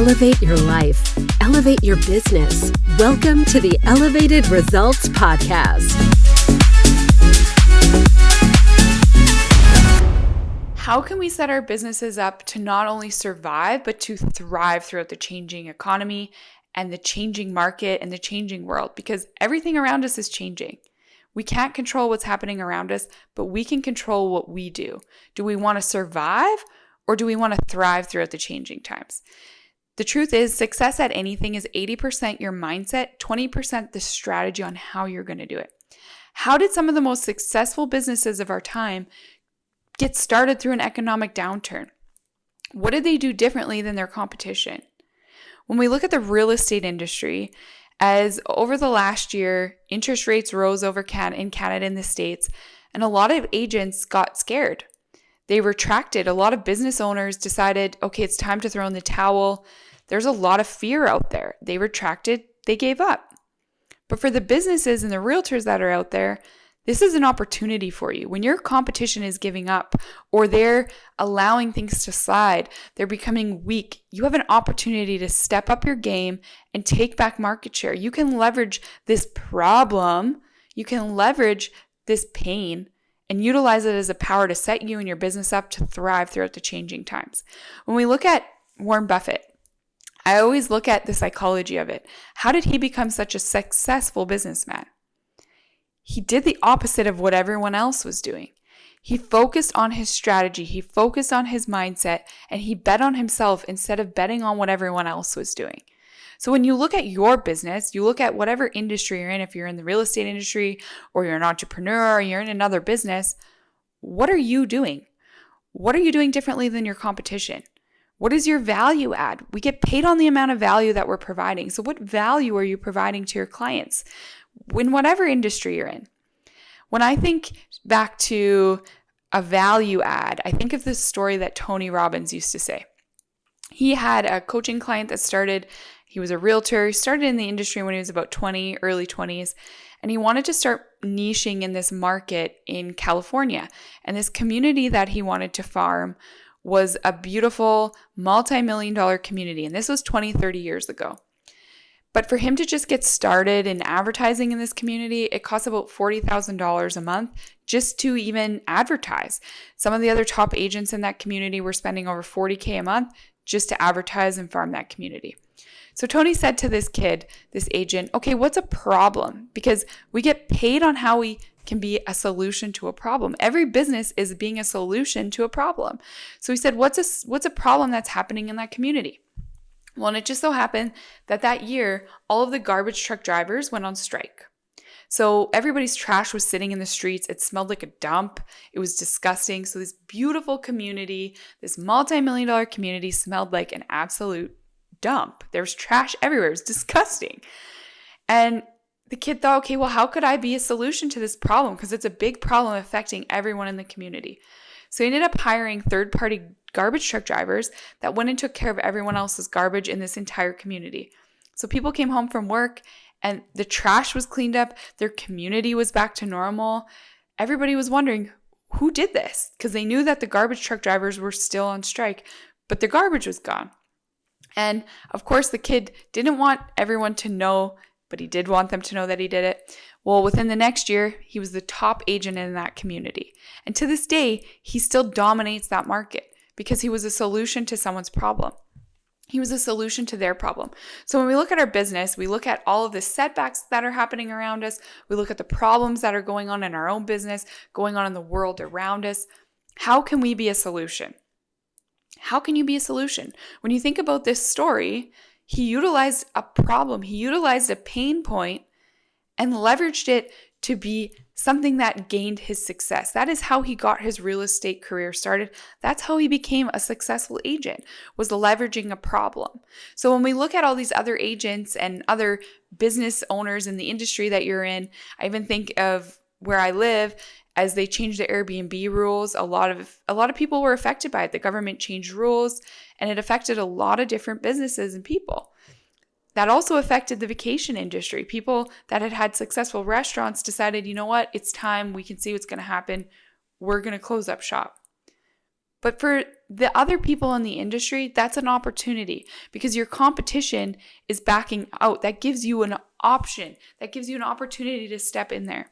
elevate your life, elevate your business. Welcome to the Elevated Results Podcast. How can we set our businesses up to not only survive, but to thrive throughout the changing economy and the changing market and the changing world? Because everything around us is changing. We can't control what's happening around us, but we can control what we do. Do we want to survive or do we want to thrive throughout the changing times? The truth is, success at anything is 80% your mindset, 20% the strategy on how you're going to do it. How did some of the most successful businesses of our time get started through an economic downturn? What did they do differently than their competition? When we look at the real estate industry, as over the last year, interest rates rose in Canada and the States, and a lot of agents got scared. They retracted. A lot of business owners decided, okay, it's time to throw in the towel. There's a lot of fear out there. They retracted, they gave up. But for the businesses and the realtors that are out there, this is an opportunity for you. When your competition is giving up or they're allowing things to slide, they're becoming weak, you have an opportunity to step up your game and take back market share. You can leverage this problem, you can leverage this pain and utilize it as a power to set you and your business up to thrive throughout the changing times. When we look at Warren Buffett, I always look at the psychology of it. How did he become such a successful businessman? He did the opposite of what everyone else was doing. He focused on his strategy, he focused on his mindset, and he bet on himself instead of betting on what everyone else was doing. So when you look at your business, you look at whatever industry you're in, if you're in the real estate industry or you're an entrepreneur or you're in another business, what are you doing? What are you doing differently than your competition? What is your value add? We get paid on the amount of value that we're providing. So what value are you providing to your clients in whatever industry you're in? When I think back to a value add, I think of this story that Tony Robbins used to say. He had a coaching client that he was a realtor. He started in the industry when he was about 20, early 20s, and he wanted to start niching in this market in California. And this community that he wanted to farm was a beautiful multi-million-dollar community. And this was 20, 30 years ago. But for him to just get started in advertising in this community, it cost about $40,000 a month just to even advertise. Some of the other top agents in that community were spending over $40K a month just to advertise and farm that community. So Tony said to this kid, this agent, okay, what's a problem? Because we get paid on how we can be a solution to a problem. Every business is being a solution to a problem. So he said, what's a problem that's happening in that community? Well, and it just so happened that year, all of the garbage truck drivers went on strike. So everybody's trash was sitting in the streets. It smelled like a dump. It was disgusting. So this beautiful community, this multi-million-dollar community smelled like an absolute dump. There was trash everywhere. It was disgusting. And the kid thought, okay, well, how could I be a solution to this problem? Because it's a big problem affecting everyone in the community. So he ended up hiring third-party garbage truck drivers that went and took care of everyone else's garbage in this entire community. So people came home from work and the trash was cleaned up. Their community was back to normal. Everybody was wondering, who did this? Because they knew that the garbage truck drivers were still on strike, but their garbage was gone. And of course, the kid didn't want everyone to know, but he did want them to know that he did it. Well, within the next year, he was the top agent in that community. And to this day, he still dominates that market because he was a solution to someone's problem. He was a solution to their problem. So when we look at our business, we look at all of the setbacks that are happening around us. We look at the problems that are going on in our own business, going on in the world around us. How can we be a solution? How can you be a solution? When you think about this story, he utilized a problem. He utilized a pain point and leveraged it to be something that gained his success. That is how he got his real estate career started. That's how he became a successful agent, was leveraging a problem. So when we look at all these other agents and other business owners in the industry that you're in, I even think of where I live. As they changed the Airbnb rules, a lot of people were affected by it. The government changed rules and it affected a lot of different businesses and people. That also affected the vacation industry. People that had successful restaurants decided, you know what, it's time, we can see what's going to happen. We're going to close up shop. But for the other people in the industry, that's an opportunity because your competition is backing out. That gives you an option. That gives you an opportunity to step in there,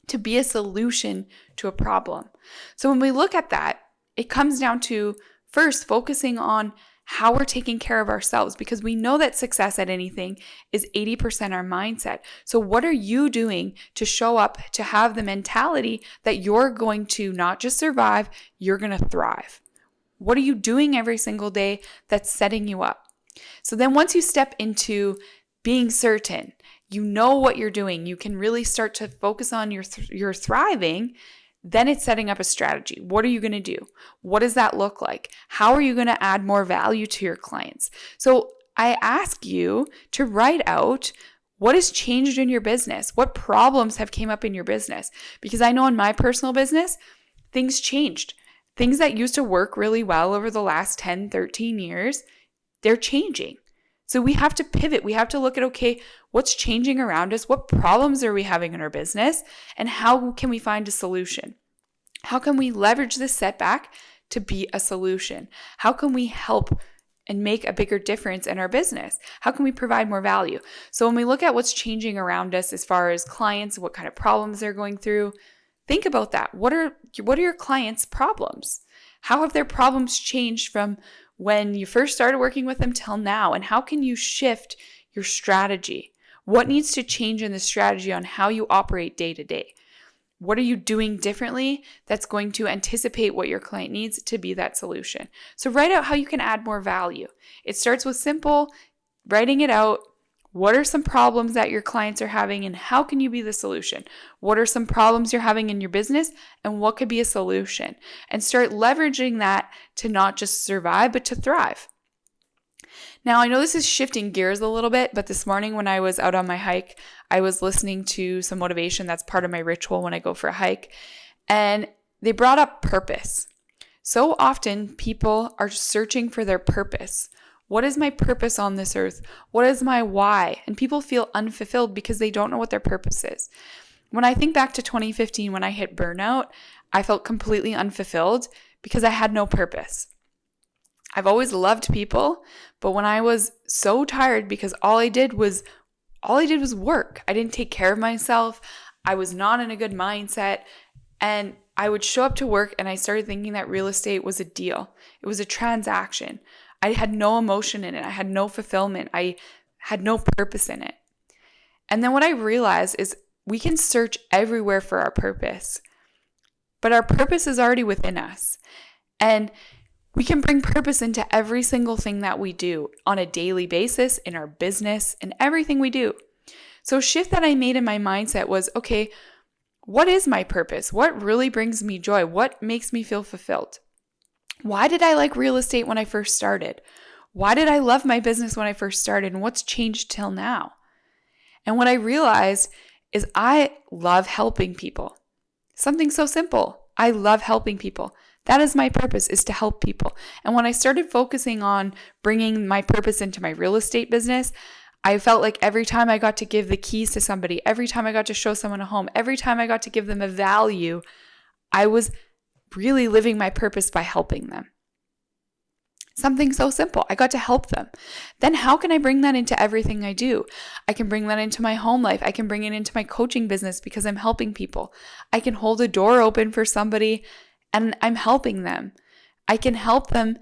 to be a solution to a problem. So when we look at that, it comes down to first focusing on how we're taking care of ourselves, because we know that success at anything is 80% our mindset. So what are you doing to show up, to have the mentality that you're going to not just survive, you're going to thrive? What are you doing every single day that's setting you up? So then once you step into being certain, you know what you're doing, you can really start to focus on your thriving. Then it's setting up a strategy. What are you going to do? What does that look like? How are you going to add more value to your clients? So I ask you to write out what has changed in your business. What problems have came up in your business? Because I know in my personal business, things changed. Things that used to work really well over the last 10, 13 years, they're changing. So we have to pivot. We have to look at, okay, what's changing around us? What problems are we having in our business? And how can we find a solution? How can we leverage this setback to be a solution? How can we help and make a bigger difference in our business? How can we provide more value? So when we look at what's changing around us as far as clients, what kind of problems they're going through, think about that. What are your clients' problems? How have their problems changed from when you first started working with them till now? And how can you shift your strategy? What needs to change in the strategy on how you operate day to day? What are you doing differently that's going to anticipate what your client needs to be that solution? So write out how you can add more value. It starts with simple, writing it out. What are some problems that your clients are having and how can you be the solution? What are some problems you're having in your business and what could be a solution? And start leveraging that to not just survive, but to thrive. Now, I know this is shifting gears a little bit, but this morning when I was out on my hike, I was listening to some motivation. That's part of my ritual when I go for a hike. And they brought up purpose. So often people are searching for their purpose. What is my purpose on this earth? What is my why? And people feel unfulfilled because they don't know what their purpose is. When I think back to 2015, when I hit burnout, I felt completely unfulfilled because I had no purpose. I've always loved people, but when I was so tired because all I did was work. I didn't take care of myself. I was not in a good mindset. And I would show up to work and I started thinking that real estate was a deal. It was a transaction. I had no emotion in it. I had no fulfillment. I had no purpose in it. And then what I realized is we can search everywhere for our purpose, but our purpose is already within us. And we can bring purpose into every single thing that we do on a daily basis, in our business, and everything we do. So a shift that I made in my mindset was, okay, what is my purpose? What really brings me joy? What makes me feel fulfilled? Why did I like real estate when I first started? Why did I love my business when I first started? And what's changed till now? And what I realized is I love helping people. Something so simple. I love helping people. That is my purpose, is to help people. And when I started focusing on bringing my purpose into my real estate business, I felt like every time I got to give the keys to somebody, every time I got to show someone a home, every time I got to give them a value, I was really living my purpose by helping them. Something so simple. I got to help them. Then how can I bring that into everything I do? I can bring that into my home life. I can bring it into my coaching business because I'm helping people. I can hold a door open for somebody and I'm helping them. I can help them,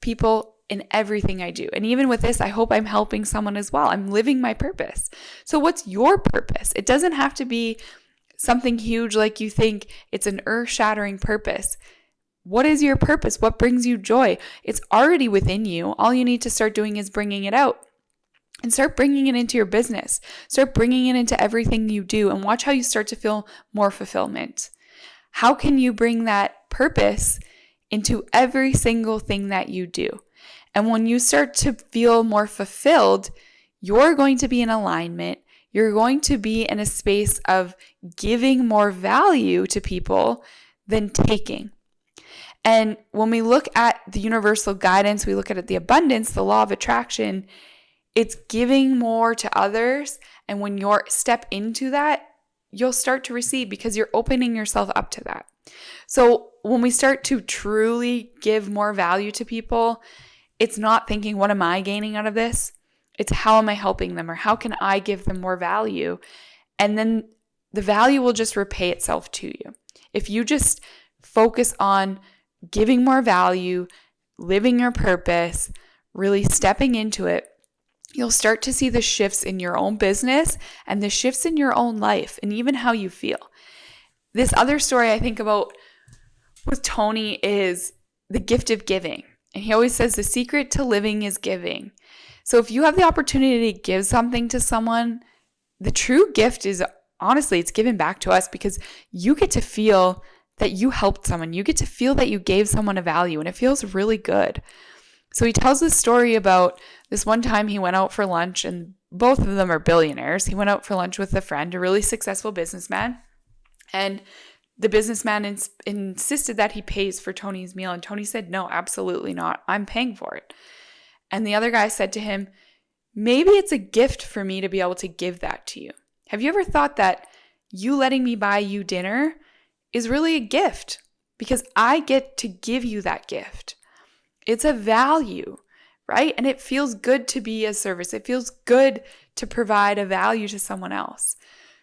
people, in everything I do. And even with this, I hope I'm helping someone as well. I'm living my purpose. So what's your purpose? It doesn't have to be something huge like you think. It's an earth-shattering purpose. What is your purpose? What brings you joy? It's already within you. All you need to start doing is bringing it out and start bringing it into your business. Start bringing it into everything you do and watch how you start to feel more fulfillment. How can you bring that purpose into every single thing that you do? And when you start to feel more fulfilled, you're going to be in alignment. You're going to be in a space of giving more value to people than taking. And when we look at the universal guidance, we look at the abundance, the law of attraction, it's giving more to others. And when you step into that, you'll start to receive because you're opening yourself up to that. So when we start to truly give more value to people, it's not thinking, what am I gaining out of this? It's how am I helping them, or how can I give them more value? And then the value will just repay itself to you. If you just focus on giving more value, living your purpose, really stepping into it, you'll start to see the shifts in your own business and the shifts in your own life and even how you feel. This other story I think about with Tony is the gift of giving. And he always says the secret to living is giving. So if you have the opportunity to give something to someone, the true gift is, honestly, it's given back to us, because you get to feel that you helped someone. You get to feel that you gave someone a value, and it feels really good. So he tells this story about this one time he went out for lunch, and both of them are billionaires. He went out for lunch with a friend, a really successful businessman, and the businessman insisted that he pays for Tony's meal, and Tony said, no, absolutely not. I'm paying for it. And the other guy said to him, maybe it's a gift for me to be able to give that to you. Have you ever thought that you letting me buy you dinner is really a gift, because I get to give you that gift? It's a value, right? And it feels good to be a service. It feels good to provide a value to someone else.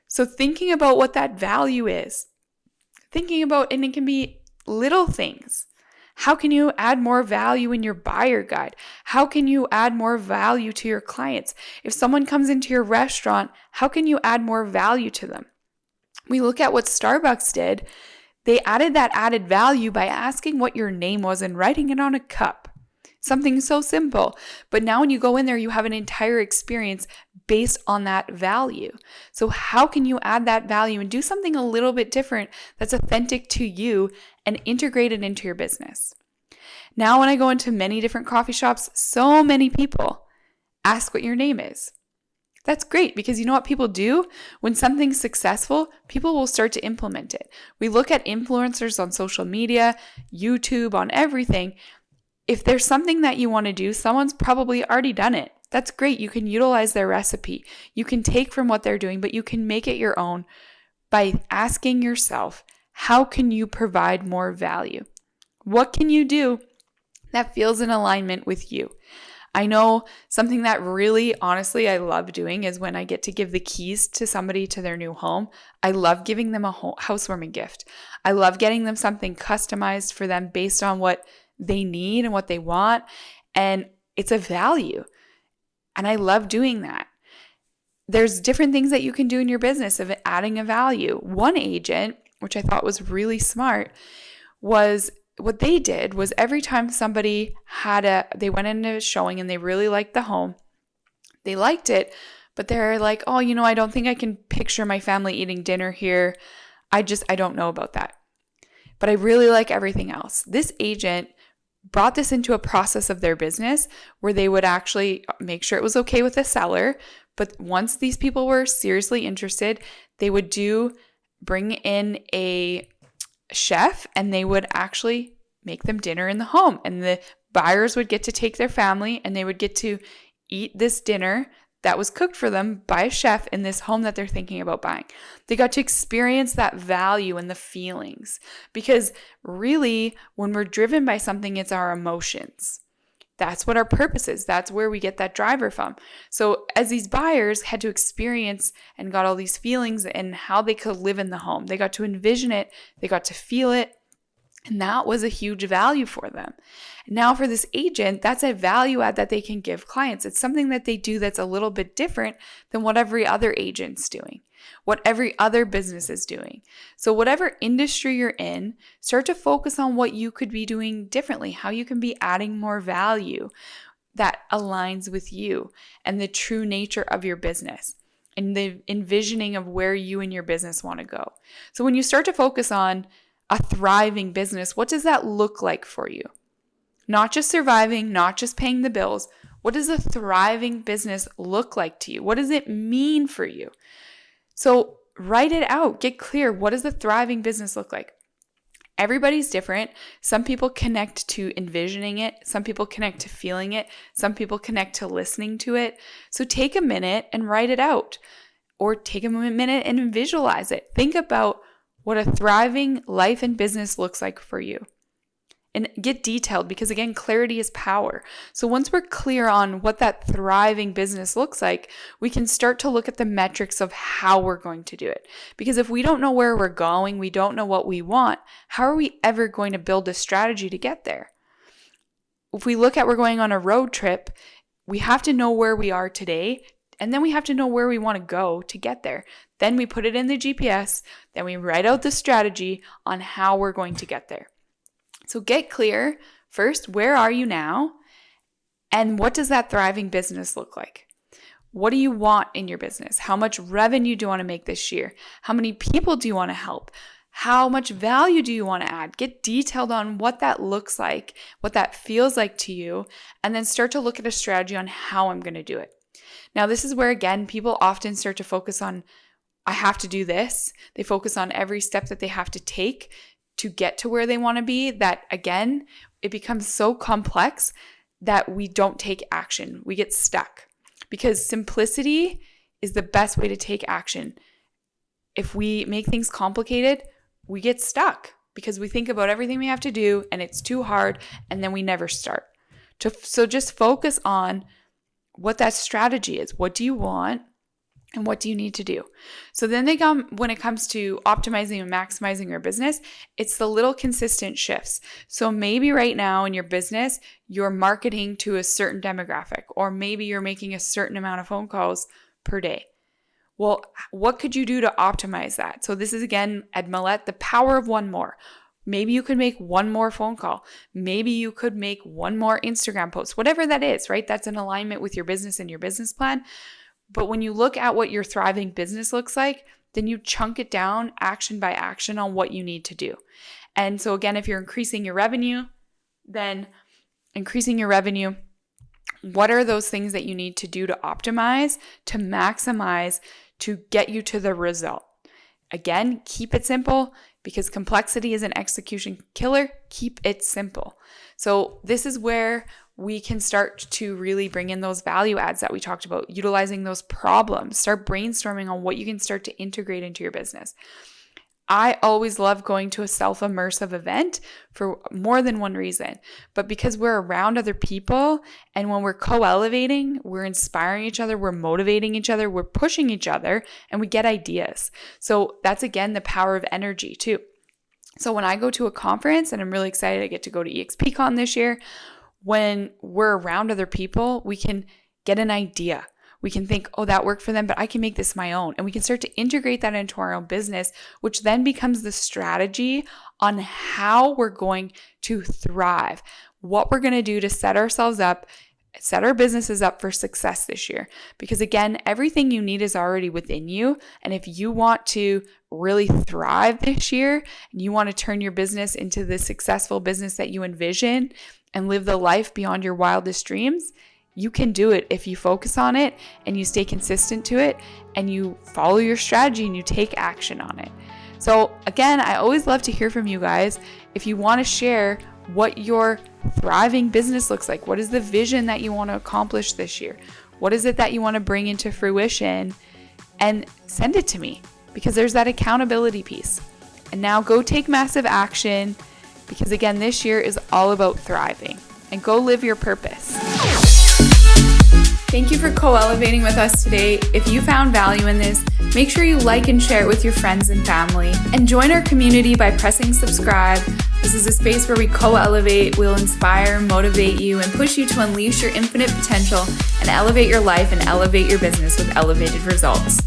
So thinking about what that value is, thinking about, and it can be little things. How can you add more value in your buyer guide? How can you add more value to your clients? If someone comes into your restaurant, how can you add more value to them? We look at what Starbucks did. They added that added value by asking what your name was and writing it on a cup. Something so simple. But now when you go in there, you have an entire experience based on that value. So how can you add that value and do something a little bit different that's authentic to you and integrate it into your business? Now, when I go into many different coffee shops, so many people ask what your name is. That's great, because you know what people do? When something's successful, people will start to implement it. We look at influencers on social media, YouTube, on everything. If there's something that you want to do, someone's probably already done it. That's great. You can utilize their recipe. You can take from what they're doing, but you can make it your own by asking yourself, how can you provide more value? What can you do that feels in alignment with you? I know something that really, honestly, I love doing is when I get to give the keys to somebody to their new home. I love giving them a housewarming gift. I love getting them something customized for them based on what they need and what they want. And it's a value. And I love doing that. There's different things that you can do in your business of adding a value. One agent, which I thought was really smart, was what they did was every time somebody they went into a showing and they really liked the home, they liked it, but they're like, oh, I don't think I can picture my family eating dinner here. I don't know about that. But I really like everything else. This agent brought this into a process of their business where they would actually make sure it was okay with the seller. But once these people were seriously interested, they would bring in a chef and they would actually make them dinner in the home. And the buyers would get to take their family and they would get to eat this dinner that was cooked for them by a chef in this home that they're thinking about buying. They got to experience that value and the feelings, because really when we're driven by something, it's our emotions. That's what our purpose is. That's where we get that driver from. So as these buyers had to experience and got all these feelings and how they could live in the home, they got to envision it, they got to feel it, and that was a huge value for them. Now for this agent, that's a value add that they can give clients. It's something that they do that's a little bit different than what every other agent's doing, what every other business is doing. So whatever industry you're in, start to focus on what you could be doing differently, how you can be adding more value that aligns with you and the true nature of your business and the envisioning of where you and your business want to go. So when you start to focus on a thriving business, what does that look like for you? Not just surviving, not just paying the bills. What does a thriving business look like to you? What does it mean for you? So write it out. Get clear. What does a thriving business look like? Everybody's different. Some people connect to envisioning it. Some people connect to feeling it. Some people connect to listening to it. So take a minute and write it out, or take a minute and visualize it. Think about, what a thriving life and business looks like for you. And get detailed because, again, clarity is power. So once we're clear on what that thriving business looks like, we can start to look at the metrics of how we're going to do it. Because if we don't know where we're going, we don't know what we want, how are we ever going to build a strategy to get there? If we look at we're going on a road trip, we have to know where we are today, and then we have to know where we want to go to get there. Then we put it in the GPS, then we write out the strategy on how we're going to get there. So get clear first, where are you now? And what does that thriving business look like? What do you want in your business? How much revenue do you want to make this year? How many people do you want to help? How much value do you want to add? Get detailed on what that looks like, what that feels like to you, and then start to look at a strategy on how I'm going to do it. Now, this is where, again, people often start to focus on, I have to do this. They focus on every step that they have to take to get to where they want to be, that again, it becomes so complex that we don't take action. We get stuck because simplicity is the best way to take action. If we make things complicated, we get stuck because we think about everything we have to do and it's too hard and then we never start. So just focus on what that strategy is. What do you want? And what do you need to do? So then when it comes to optimizing and maximizing your business, it's the little consistent shifts. So maybe right now in your business, you're marketing to a certain demographic, or maybe you're making a certain amount of phone calls per day. Well, what could you do to optimize that? So this is, again, Ed Mylett, the power of one more. Maybe you could make one more phone call. Maybe you could make one more Instagram post, whatever that is, right? That's in alignment with your business and your business plan. But when you look at what your thriving business looks like, then you chunk it down action by action on what you need to do. And so again, if you're increasing your revenue, what are those things that you need to do to optimize, to maximize, to get you to the result? Again, keep it simple because complexity is an execution killer. Keep it simple. So this is where we can start to really bring in those value adds that we talked about, utilizing those problems, start brainstorming on what you can start to integrate into your business. I always love going to a self-immersive event for more than one reason, but because we're around other people and when we're co-elevating, we're inspiring each other, we're motivating each other, we're pushing each other, and we get ideas. So that's, again, the power of energy too. So when I go to a conference, and I'm really excited I get to go to EXPCon this year, when we're around other people, we can get an idea. We can think, oh, that worked for them, but I can make this my own. And we can start to integrate that into our own business, which then becomes the strategy on how we're going to thrive, what we're going to do to set ourselves up, set our businesses up for success this year. Because again, everything you need is already within you. And if you want to really thrive this year and you want to turn your business into the successful business that you envision and live the life beyond your wildest dreams, you can do it if you focus on it and you stay consistent to it and you follow your strategy and you take action on it. So again, I always love to hear from you guys. If you want to share what your thriving business looks like, what is the vision that you want to accomplish this year? What is it that you want to bring into fruition? And send it to me because there's that accountability piece. And now go take massive action because again, this year is all about thriving and go live your purpose. Thank you for co-elevating with us today. If you found value in this, make sure you like and share it with your friends and family. And join our community by pressing subscribe. This is a space where we co-elevate, we'll inspire, motivate you, and push you to unleash your infinite potential and elevate your life and elevate your business with elevated results.